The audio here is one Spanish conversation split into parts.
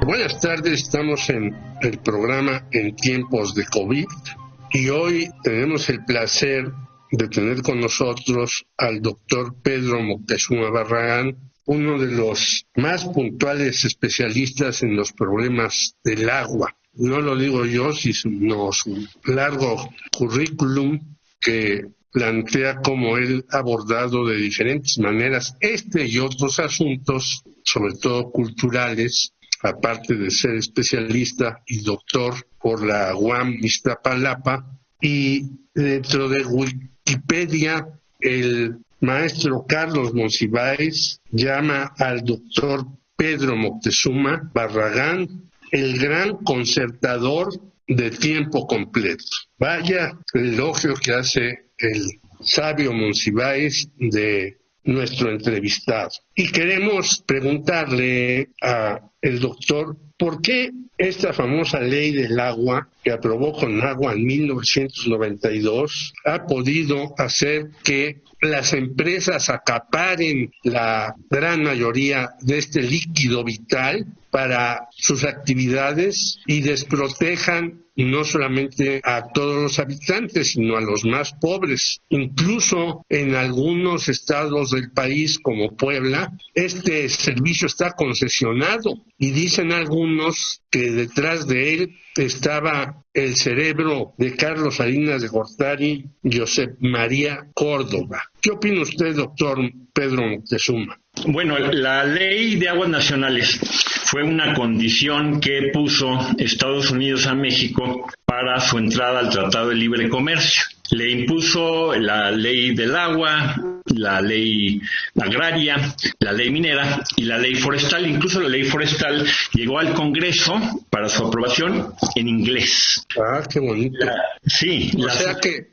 Buenas tardes, estamos en el programa En Tiempos de COVID y hoy tenemos el placer de tener con nosotros al doctor Pedro Moctezuma Barragán, uno de los más puntuales especialistas en los problemas del agua. No lo digo yo, sino su largo currículum que plantea cómo él ha abordado de diferentes maneras este y otros asuntos, sobre todo culturales, aparte de ser especialista y doctor por la UAM Iztapalapa. Y dentro de Wikipedia, el maestro Carlos Monsiváis llama al doctor Pedro Moctezuma Barragán el gran concertador de tiempo completo. Vaya el elogio que hace el sabio Monsiváis de nuestro entrevistado. Y queremos preguntarle al doctor por qué esta famosa ley del agua que aprobó Conagua en 1992 ha podido hacer que las empresas acaparen la gran mayoría de este líquido vital para sus actividades y desprotejan no solamente a todos los habitantes, sino a los más pobres. Incluso en algunos estados del país, como Puebla, este servicio está concesionado y dicen algunos que detrás de él estaba el cerebro de Carlos Salinas de Gortari y Josep María Córdoba. ¿Qué opina usted, doctor Pedro Moctezuma? Bueno, la Ley de Aguas Nacionales fue una condición que puso Estados Unidos a México para su entrada al Tratado de Libre Comercio. Le impuso la ley del agua, la ley agraria, la ley minera y la ley forestal. Incluso la ley forestal llegó al Congreso para su aprobación en inglés. Ah, qué bonito. Sí. O sea que,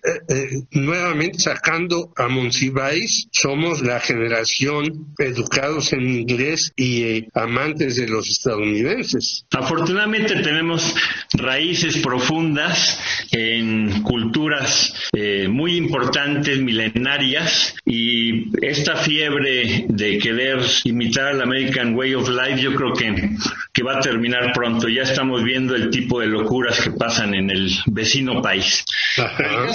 nuevamente sacando a Monsiváis, somos la generación educados en inglés y amantes de los estadounidenses. Afortunadamente tenemos raíces profundas en culturas muy importantes, milenarias, y esta fiebre de querer imitar al American Way of Life yo creo que va a terminar pronto. Ya estamos viendo el tipo de locuras que pasan en el vecino país. Ajá.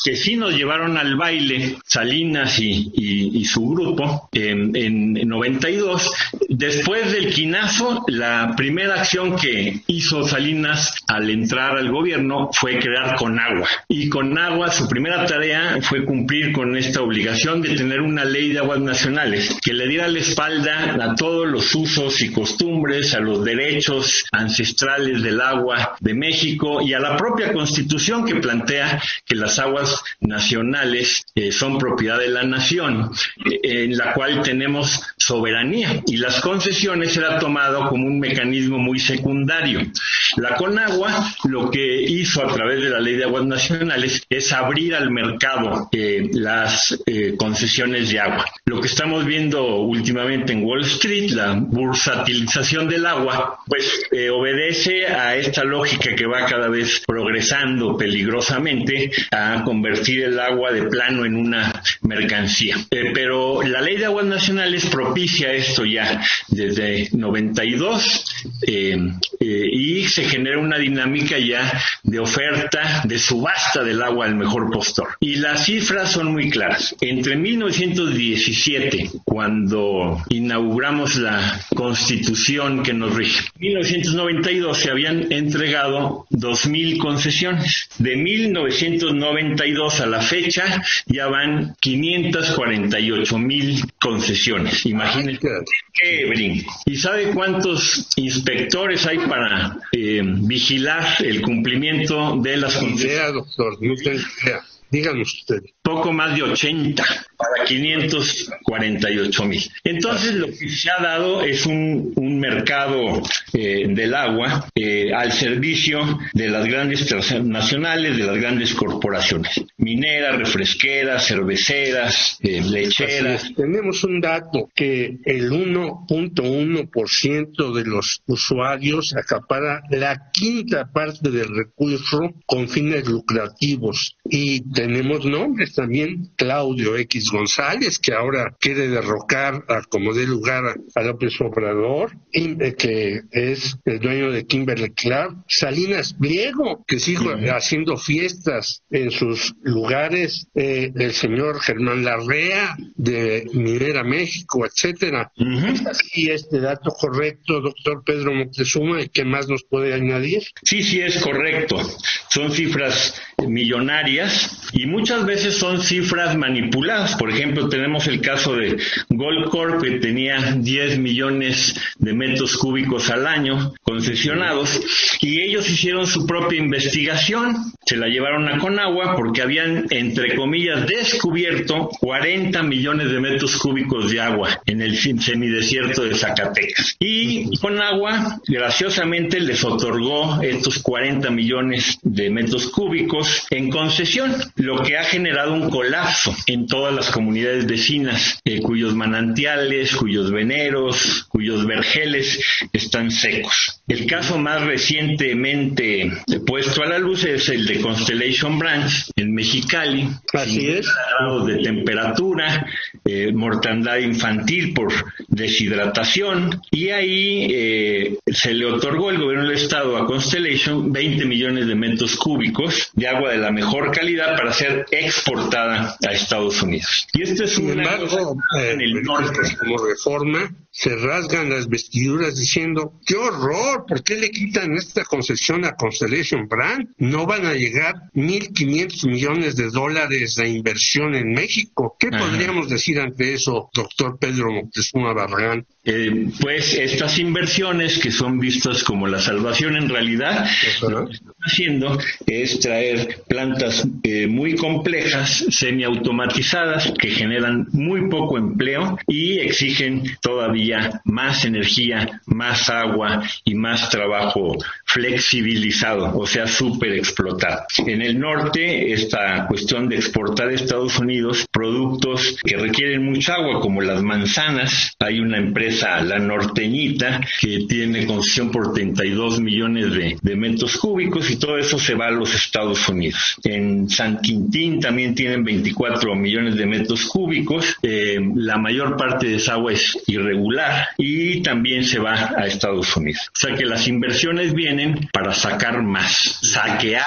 Que sí nos llevaron al baile Salinas y su grupo en 92. Después del quinazo, la primera acción que hizo Salinas al entrar al gobierno fue crear Conagua. Y Conagua, su primera tarea fue cumplir con esta obligación de tener una ley de aguas nacionales que le diera la espalda a todos los usos y costumbres, a los derechos ancestrales del agua de México y a la propia Constitución que plantea que las aguas nacionales son propiedad de la nación, en la cual tenemos soberanía, y las concesiones era tomado como un mecanismo muy secundario. La Conagua lo que hizo a través de la Ley de Aguas Nacionales es abrir al mercado las concesiones de agua. Lo que estamos viendo últimamente en Wall Street, la bursatilización del agua, pues obedece a esta lógica que va cada vez progresando peligrosamente a convertir el agua de plano en una mercancía. Pero la Ley de Aguas Nacionales propicia esto ya desde 92 y se genera una dinámica ya de oferta, de subasta del agua al mejor postor. Y las cifras son muy claras. Entre 1917, cuando inauguramos la Constitución que nos rige, en 1992 se habían entregado 2,000 concesiones. De 1992 a la fecha ya van 548,000 concesiones. Imagínense qué brinco. ¿Y sabe cuántos inspectores hay para vigilar el cumplimiento de las concesiones? Doctor, no tengo idea. Díganos usted. Poco más de 80 para 548,000. Entonces lo que se ha dado es un mercado del agua al servicio de las grandes transnacionales, de las grandes corporaciones, mineras, refresqueras, cerveceras, lecheras. Tenemos un dato que el 1.1% de los usuarios acapara la quinta parte del recurso con fines lucrativos, y tenemos nombres también Claudio X González, que ahora quiere derrocar a como dé lugar a López Obrador, que es el dueño de Kimberly Clark, Salinas Pliego, que sigue haciendo fiestas en sus lugares, el señor Germán Larrea de Minera México, etcétera. ¿Es así este dato correcto, doctor Pedro Moctezuma? ¿Y qué más nos puede añadir? Sí, es correcto. Son cifras millonarias y muchas veces son cifras manipuladas. Por ejemplo, tenemos el caso de Goldcorp, que tenía 10 millones de metros cúbicos al año concesionados, y ellos hicieron su propia investigación, se la llevaron a Conagua porque habían, entre comillas, descubierto 40 millones de metros cúbicos de agua en el semidesierto de Zacatecas. Y Conagua, graciosamente, les otorgó estos 40 millones de metros cúbicos en concesión, lo que ha generado un colapso en todas las comunidades vecinas, cuyos manantiales, cuyos veneros, cuyos vergeles están secos. El caso más recientemente puesto a la luz es el de Constellation Brands en Mexicali. Así es. Grados de temperatura, mortandad infantil por deshidratación, y ahí se le otorgó el gobierno del estado a Constellation 20 millones de metros cúbicos de agua de la mejor calidad para ser exportada a Estados Unidos. Y esto es Sin embargo, en el norte. Como Reforma se rasgan las vestiduras diciendo: ¡qué horror! ¿Por qué le quitan esta concesión a Constellation Brand? No van a llegar 1.500 millones de dólares de inversión en México. ¿Qué podríamos decir ante eso, doctor Pedro Moctezuma Barragán? Pues estas inversiones, que son vistas como la salvación, en realidad lo que están haciendo es traer plantas muy complejas, semiautomatizadas, que generan muy poco empleo y exigen todavía más energía, más agua y más trabajo flexibilizado, o sea, súper explotado. En el norte, esta cuestión de exportar a Estados Unidos productos que requieren mucha agua, como las manzanas, hay una empresa, La Norteñita, que tiene concesión por 32 millones de metros cúbicos, y todo eso se va a los Estados Unidos. En San Quintín también tienen 24 millones de metros cúbicos. La mayor parte de esa agua es irregular y también se va a Estados Unidos. O sea que las inversiones vienen para sacar más, saquear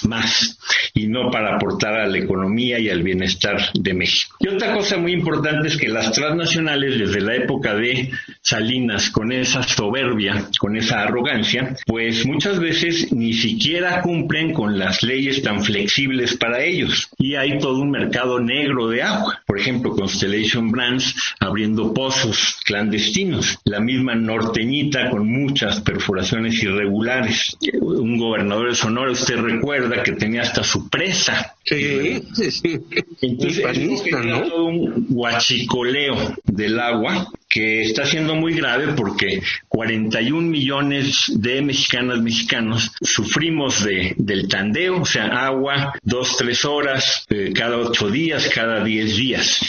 más, y no para aportar a la economía y al bienestar de México. Y otra cosa muy importante es que las transnacionales, desde la época de Salinas, con esa soberbia, con esa arrogancia, pues muchas veces ni siquiera cumplen con las leyes tan flexibles para ellos, y hay todo un mercado negro de agua. Por ejemplo, Constellation Brands abriendo pozos clandestinos, la misma Norteñita con muchas perforaciones irregulares. Un gobernador de Sonora, usted recuerda, que tenía hasta su presa. Sí. Entonces, ¿no? Todo un huachicoleo del agua que está siendo muy grave, porque 41 millones de mexicanos sufrimos del tandeo, o sea, agua 2-3 horas cada 8 días, cada 10 días,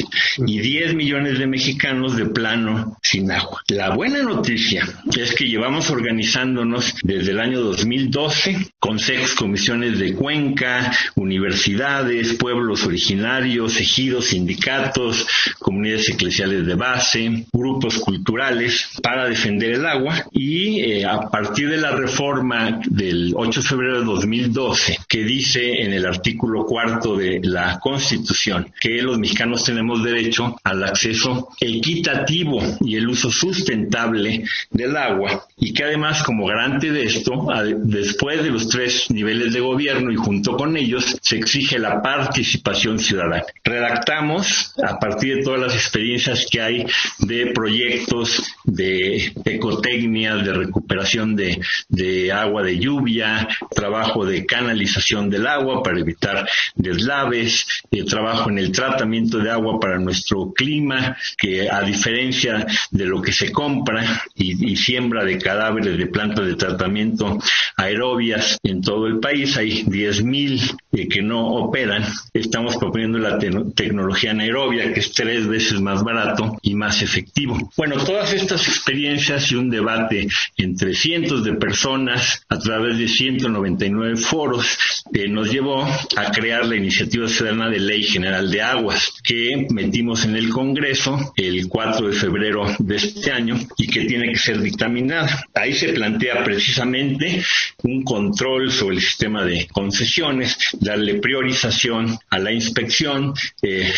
y 10 millones de mexicanos de plano sin agua. La buena noticia es que llevamos organizándonos desde el año 2012, consejos, comisiones de cuenca, universidades, pueblos originarios, ejidos, sindicatos, comunidades eclesiales de base, grupos culturales, para defender el agua, y a partir de la reforma del 8 de febrero de 2012, que dice en el artículo 4 de la Constitución que los mexicanos tenemos derecho al acceso equitativo y el uso sustentable del agua, y que además, como garante de esto, después de los 3 niveles de gobierno y junto con ellos, se exige la participación ciudadana. Redactamos, a partir de todas las experiencias que hay de proyectos de ecotecnia, de recuperación de agua de lluvia, trabajo de canalización del agua para evitar deslaves, trabajo en el tratamiento de agua para nuestro clima, que a diferencia de lo que se compra y siembra de cadáveres de plantas de tratamiento aerobias en todo el país, hay 10,000 que no operan. Estamos proponiendo la tecnología anaerobia, que es 3 veces más barato y más efectivo. Bueno, todas estas experiencias y un debate entre cientos de personas a través de 199 foros nos llevó a crear la Iniciativa Ciudadana de Ley General de Aguas, que metimos en el Congreso el 4 de febrero de este año y que tiene que ser dictaminada. Ahí se plantea precisamente un control sobre el sistema de concesiones, darle priorización a la inspección,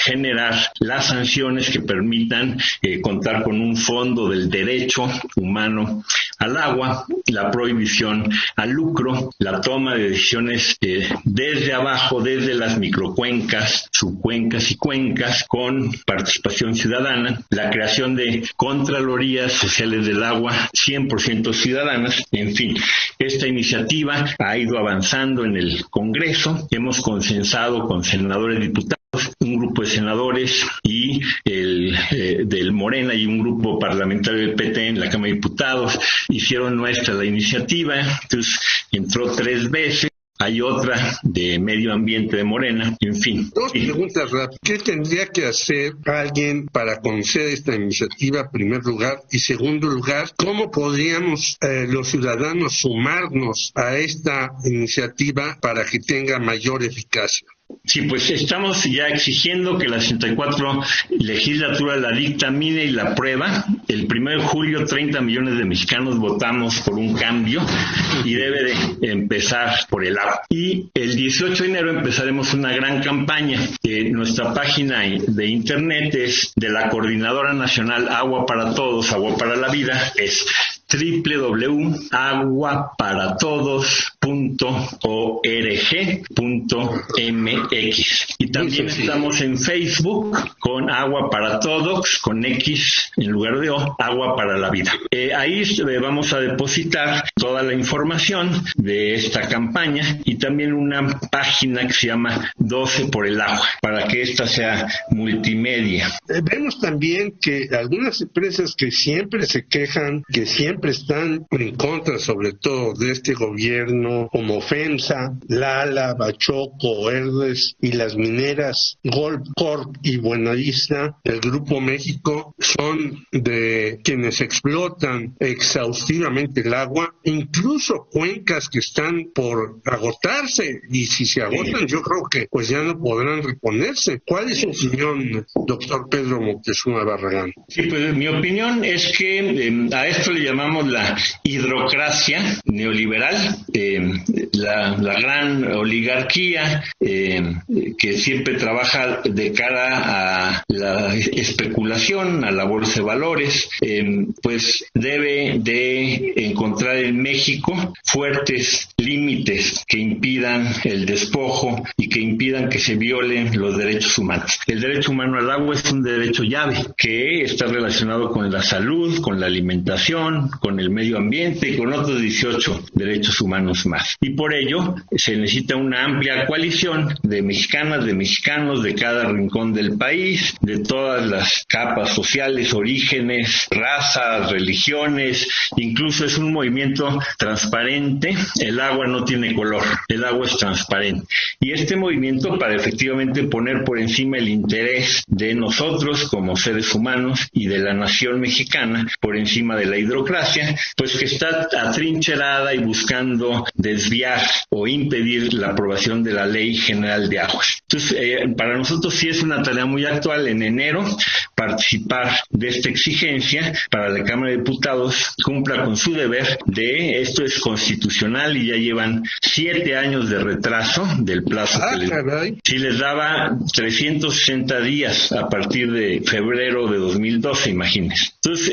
generar las sanciones que permitan contar con un fondo del derecho humano al agua, la prohibición al lucro, la toma de decisiones desde abajo, desde las microcuencas, subcuencas y cuencas, con participación ciudadana, la creación de contralorías sociales del agua 100% ciudadanas. En fin, esta iniciativa ha ido avanzando en el Congreso. Hemos consensado con senadores y diputados, un grupo de senadores y del Morena y un grupo parlamentario del PT en la Cámara de Diputados hicieron nuestra la iniciativa. Entonces entró 3 veces. Hay otra de Medio Ambiente de Morena, en fin. 2 preguntas rápidas. ¿Qué tendría que hacer alguien para conocer esta iniciativa, en primer lugar? Y segundo lugar, ¿cómo podríamos los ciudadanos sumarnos a esta iniciativa para que tenga mayor eficacia? Sí, pues estamos ya exigiendo que la 64 legislatura la dictamine y la aprueba. El 1 de julio 30 millones de mexicanos votamos por un cambio y debe de empezar por el agua. Y el 18 de enero empezaremos una gran campaña. Nuestra página de internet es de la Coordinadora Nacional Agua para Todos, Agua para la Vida, es www.aguaparaTodos.org.mx. Y también estamos en Facebook con Agua para Todos, con X en lugar de O, Agua para la Vida. Ahí vamos a depositar toda la información de esta campaña y también una página que se llama 12 por el agua, para que esta sea multimedia. Vemos también que algunas empresas que siempre se quejan, que siempre están en contra, sobre todo de este gobierno, como FEMSA, Lala, Bachoco, Herdes y las mineras Goldcorp y Buenavista, el Grupo México, son de quienes explotan exhaustivamente el agua, incluso cuencas que están por agotarse, y si se agotan yo creo que pues ya no podrán reponerse. ¿Cuál es su opinión, doctor Pedro Moctezuma Barragán? Sí, pues mi opinión es que a esto le llamamos la hidrocracia neoliberal, la gran oligarquía que siempre trabaja de cara a la especulación, a la bolsa de valores, pues debe de encontrar en México fuertes límites que impidan el despojo y que impidan que se violen los derechos humanos. El derecho humano al agua es un derecho llave que está relacionado con la salud, con la alimentación, con el medio ambiente y con otros 18 derechos humanos más. Y por ello se necesita una amplia coalición de mexicanas, de mexicanos de cada rincón del país, de todas las capas sociales, orígenes, razas, religiones. Incluso es un movimiento transparente. El agua no tiene color, el agua es transparente. Y este movimiento, para efectivamente poner por encima el interés de nosotros como seres humanos y de la nación mexicana por encima de la hidrocracia, pues que está atrincherada y buscando desviar o impedir la aprobación de la Ley General de Aguas. Entonces, para nosotros sí es una tarea muy actual en enero participar de esta exigencia para la Cámara de Diputados cumpla con su deber de esto es constitucional y ya llevan 7 años de retraso del plazo que les daba 360 días a partir de febrero de 2012, imagínense. Entonces,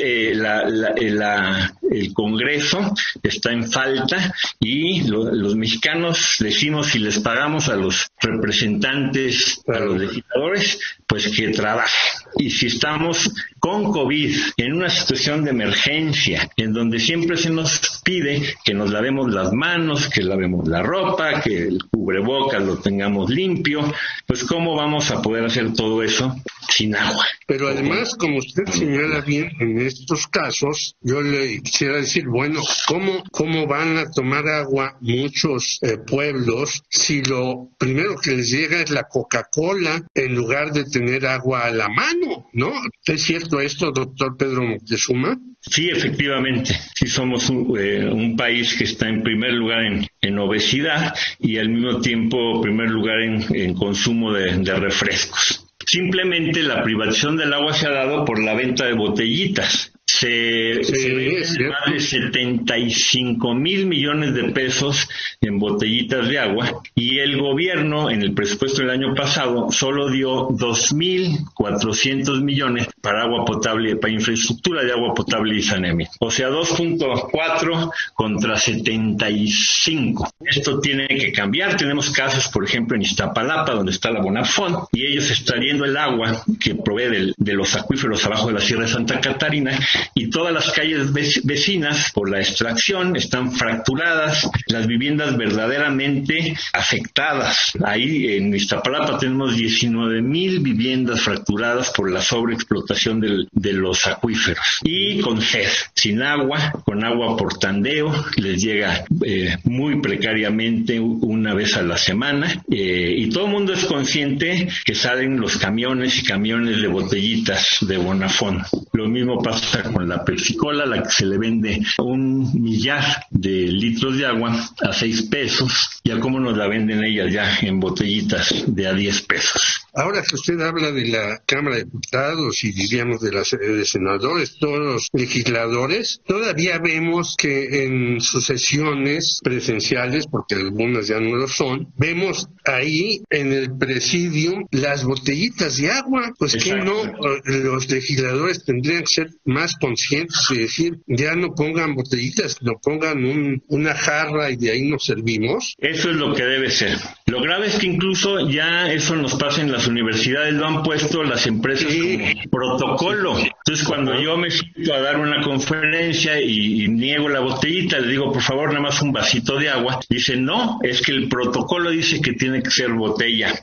el Congreso está en falta y los mexicanos decimos si les pagamos a los representantes, a los legisladores, pues que trabajen. Y si estamos con COVID en una situación de emergencia, en donde siempre se nos pide que nos lavemos las manos, que lavemos la ropa, que el cubrebocas lo tengamos limpio, pues ¿cómo vamos a poder hacer todo eso sin agua. Pero además, como usted señala bien, en estos casos, yo le quisiera decir, bueno, ¿cómo van a tomar agua muchos pueblos si lo primero que les llega es la Coca-Cola en lugar de tener agua a la mano, ¿no? ¿Es cierto esto, doctor Pedro Moctezuma? Sí, efectivamente. Sí somos un país que está en primer lugar en obesidad y al mismo tiempo primer lugar en consumo de refrescos. Simplemente la privatización del agua se ha dado por la venta de botellitas. Se venden más de 75,000 millones de pesos en botellitas de agua y el gobierno en el presupuesto del año pasado solo dio 2,400 millones para agua potable, para infraestructura de agua potable y saneamiento. O sea, 2,4 contra 75. Esto tiene que cambiar. Tenemos casos, por ejemplo, en Iztapalapa, donde está la Bonafont, y ellos están yendo el agua que provee de los acuíferos abajo de la Sierra de Santa Catarina, y todas las calles vecinas por la extracción están fracturadas, las viviendas verdaderamente afectadas. Ahí en Iztapalapa tenemos 19,000 viviendas fracturadas por la sobreexplotación de los acuíferos y con sed, sin agua, con agua por tandeo, les llega muy precariamente una vez a la semana, y todo el mundo es consciente que salen los camiones y camiones de botellitas de Bonafont. Lo mismo pasa con la Pepsi-Cola, la que se le vende 1 millar de litros de agua a 6 pesos, ya como nos la venden ellas ya en botellitas de a 10 pesos. Ahora que usted habla de la Cámara de Diputados y diríamos de senadores, todos los legisladores, todavía vemos que en sus sesiones presenciales, porque algunas ya no lo son, vemos ahí en el presidium las botellitas de agua. Pues que no, los legisladores tendrían que ser más conscientes y decir, ya no pongan botellitas, no pongan una jarra y de ahí nos servimos. Eso es lo que debe ser. Lo grave es que incluso ya eso nos pasa en las universidades, lo han puesto las empresas como protocolo. Entonces cuando yo me siento a dar una conferencia y niego la botellita, le digo, por favor, nada más un vasito de agua. Dice, no, es que el protocolo dice que tiene que ser botella.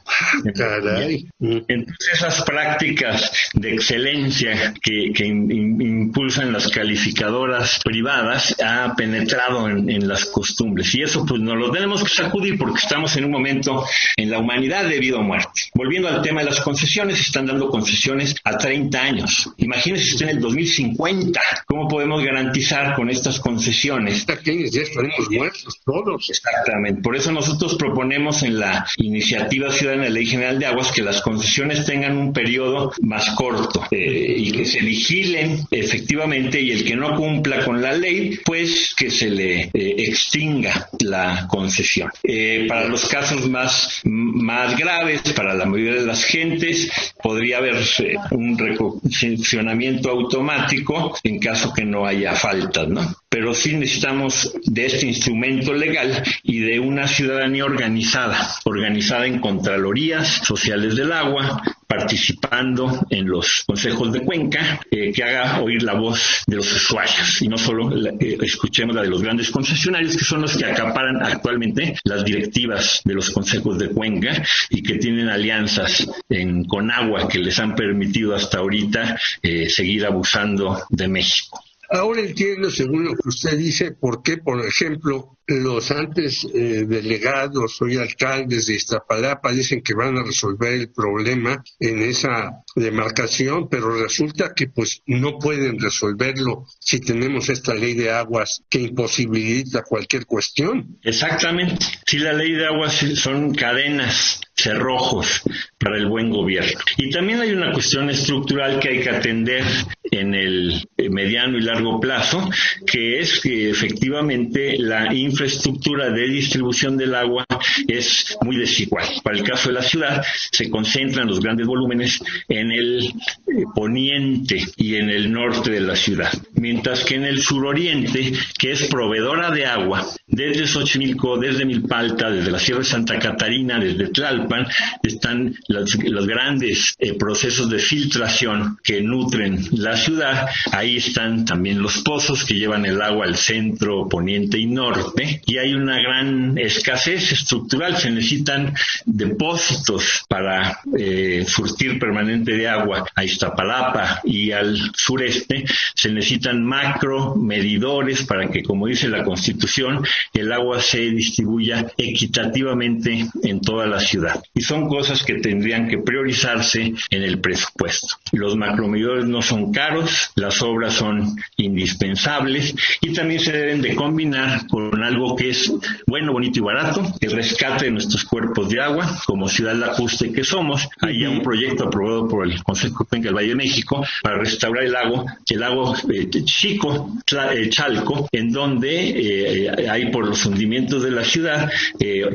Caray. Entonces esas prácticas de excelencia que impulsan las calificadoras privadas ha penetrado en las costumbres, y eso pues nos lo tenemos que sacudir porque estamos en un momento en la humanidad de vida o muerte. Volviendo al tema de las concesiones, están dando concesiones a 30 años. Imagínense usted en el 2050, ¿cómo podemos garantizar con estas concesiones? Ya estaremos muertos todos. Exactamente. Por eso nosotros proponemos en la iniciativa ciudadana de Ley General de Aguas que las concesiones tengan un periodo más corto y que se vigilen efectivamente, y el que no cumpla con la ley, pues que se le extinga la concesión. Para los casos más graves, para la mayoría de las gentes, podría haber un reconcesionamiento automático en caso que no haya faltas, ¿no? Pero sí necesitamos de este instrumento legal y de una ciudadanía organizada en contralorías sociales del agua, participando en los consejos de cuenca, que haga oír la voz de los usuarios y no solo escuchemos la de los grandes concesionarios, que son los que acaparan actualmente las directivas de los consejos de cuenca y que tienen alianzas con agua que les han permitido hasta ahorita seguir abusando de México. Ahora entiendo, según lo que usted dice, por qué, por ejemplo, los antes delegados, hoy alcaldes de Iztapalapa, dicen que van a resolver el problema en esa demarcación, pero resulta que pues no pueden resolverlo si tenemos esta ley de aguas que imposibilita cualquier cuestión. Exactamente. Si la ley de aguas son cadenas, cerrojos para el buen gobierno. Y también hay una cuestión estructural que hay que atender en el mediano y largo plazo, que es que efectivamente la infraestructura de distribución del agua es muy desigual. Para el caso de la ciudad, se concentran los grandes volúmenes en el poniente y en el norte de la ciudad, mientras que en el suroriente, que es proveedora de agua, desde Xochimilco, desde Milpalta, desde la Sierra de Santa Catarina, desde Tlalpan, están los grandes procesos de filtración que nutren la ciudad. Ahí están también los pozos que llevan el agua al centro, poniente y norte, y hay una gran escasez estructural. Se necesitan depósitos para surtir permanente de agua a Iztapalapa y al sureste. Se necesitan macro medidores para que, como dice la Constitución, el agua se distribuya equitativamente en toda la ciudad. Y son cosas que tendrían que priorizarse en el presupuesto. Los macromedidores no son caros, las obras son indispensables y también se deben de combinar con algo que es bueno, bonito y barato, el rescate de nuestros cuerpos de agua, como ciudad lacustre que somos. Hay ya un proyecto aprobado por el Consejo de Cuenca del Valle de México para restaurar el lago Chico, Chalco, en donde hay, por los hundimientos de la ciudad,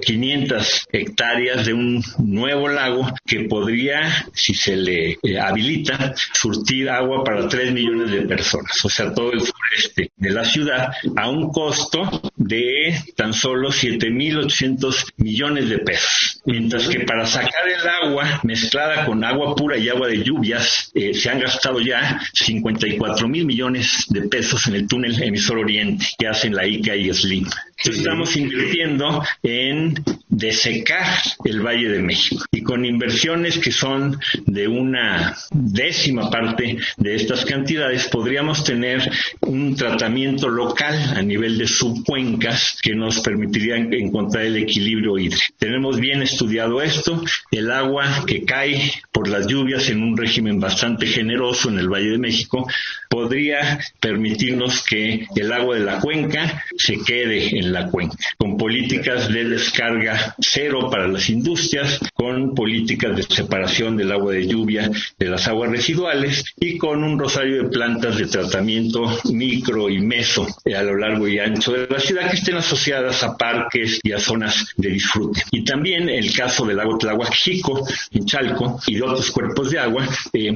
500 hectáreas de un nuevo lago que podría, si se le habilita, surtir agua para 3 millones de personas, o sea, todo el sureste de la ciudad, a un costo de tan solo 7.800 millones de pesos. Mientras que para sacar el agua mezclada con agua pura y agua de lluvias, se han gastado ya 54.000 millones de pesos en el túnel emisor Oriente que hacen la ICA y SLIM. Estamos invirtiendo en desecar el Valle de México, y con inversiones que son de una 10ª parte de estas cantidades podríamos tener un tratamiento local a nivel de subcuencas que nos permitiría encontrar el equilibrio hídrico. Tenemos bien estudiado esto. El agua que cae por las lluvias en un régimen bastante generoso en el Valle de México podría permitirnos que el agua de la cuenca se quede en la cuenca, con políticas de descarga cero para las industrias, con políticas de separación del agua de lluvia de las aguas residuales y con un rosario de plantas de tratamiento micro y meso a lo largo y ancho de la ciudad que estén asociadas a parques y a zonas de disfrute. Y también el caso del lago Tláhuac Xico en Chalco y de otros cuerpos de agua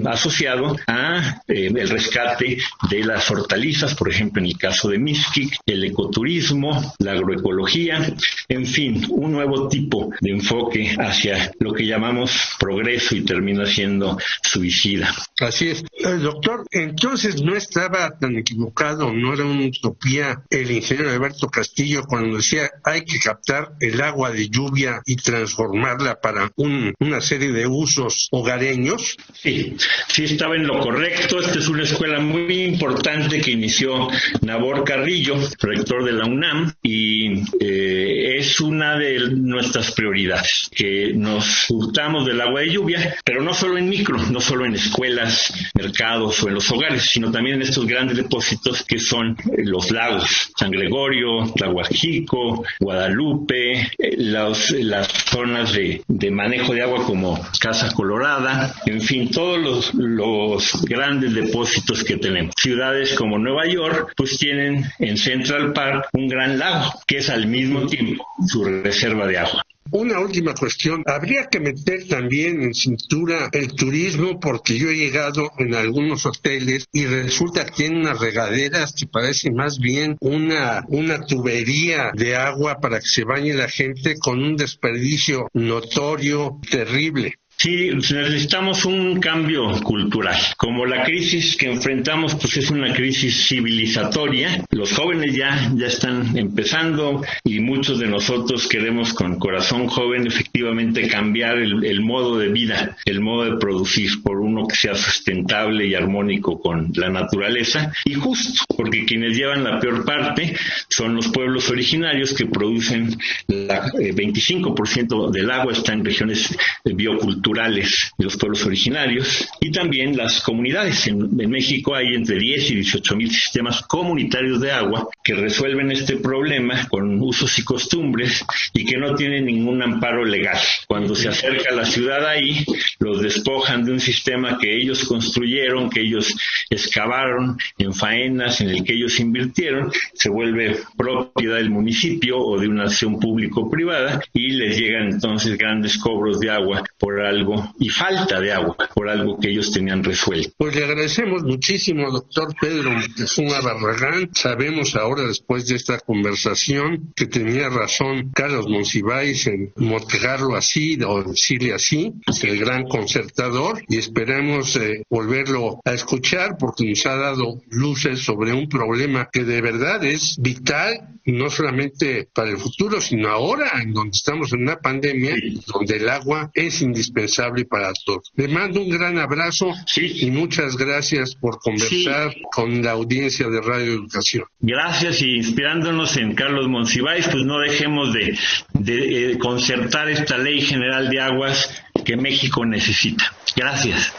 asociado a el rescate de las hortalizas, por ejemplo en el caso de Mixquic, el ecoturismo, la agroecología, en fin, un nuevo tipo de enfoque hacia lo que llamamos progreso y termina siendo suicida. Así es. Doctor, entonces no estaba tan equivocado, no era una utopía el ingeniero Alberto Castillo cuando decía hay que captar el agua de lluvia y transformarla para una serie de usos hogareños. Sí estaba en lo correcto. Esta es una escuela muy importante que inició Nabor Carrillo, rector de la UNAM, y es una de nuestras prioridades, que nos surtamos del agua de lluvia, pero no solo en micro, no solo en escuelas, mercados o en los hogares, sino también en estos grandes depósitos que son los lagos, San Gregorio, Tláhuac Xico, Guadalupe, las zonas de manejo de agua como Casa Colorada, en fin, todos los grandes depósitos que tenemos. Ciudades como Nueva York, pues tienen en Central Park un gran lago, que es al mismo tiempo su reserva de agua. Una última cuestión, habría que meter también en cintura el turismo, porque yo he llegado en algunos hoteles y resulta que tienen unas regaderas que parecen más bien una tubería de agua para que se bañe la gente, con un desperdicio notorio, terrible. Sí, necesitamos un cambio cultural. Como la crisis que enfrentamos pues es una crisis civilizatoria, los jóvenes ya están empezando y muchos de nosotros queremos con corazón joven efectivamente cambiar el modo de vida, el modo de producir por uno que sea sustentable y armónico con la naturaleza y justo, porque quienes llevan la peor parte son los pueblos originarios que producen 25% del agua, está en regiones bioculturales de los pueblos originarios, y también las comunidades. En México hay entre 10 y 18 mil sistemas comunitarios de agua que resuelven este problema con usos y costumbres y que no tienen ningún amparo legal. Cuando se acerca a la ciudad ahí, los despojan de un sistema que ellos construyeron, que ellos excavaron en faenas, en el que ellos invirtieron, se vuelve propiedad del municipio o de una acción público-privada y les llegan entonces grandes cobros de agua por algo y falta de agua por algo que ellos tenían resuelto. Pues le agradecemos muchísimo, doctor Pedro Moctezuma Barragán. Sabemos ahora ahora después de esta conversación que tenía razón Carlos Monsiváis en motejarlo así o decirle así, el gran concertador, y esperamos volverlo a escuchar porque nos ha dado luces sobre un problema que de verdad es vital, no solamente para el futuro, sino ahora, en donde estamos en una pandemia, donde el agua es indispensable para todos. Le mando un gran abrazo y muchas gracias por conversar con la audiencia de Radio Educación. Gracias, y inspirándonos en Carlos Monsiváis, pues no dejemos de concertar esta Ley General de Aguas que México necesita. Gracias.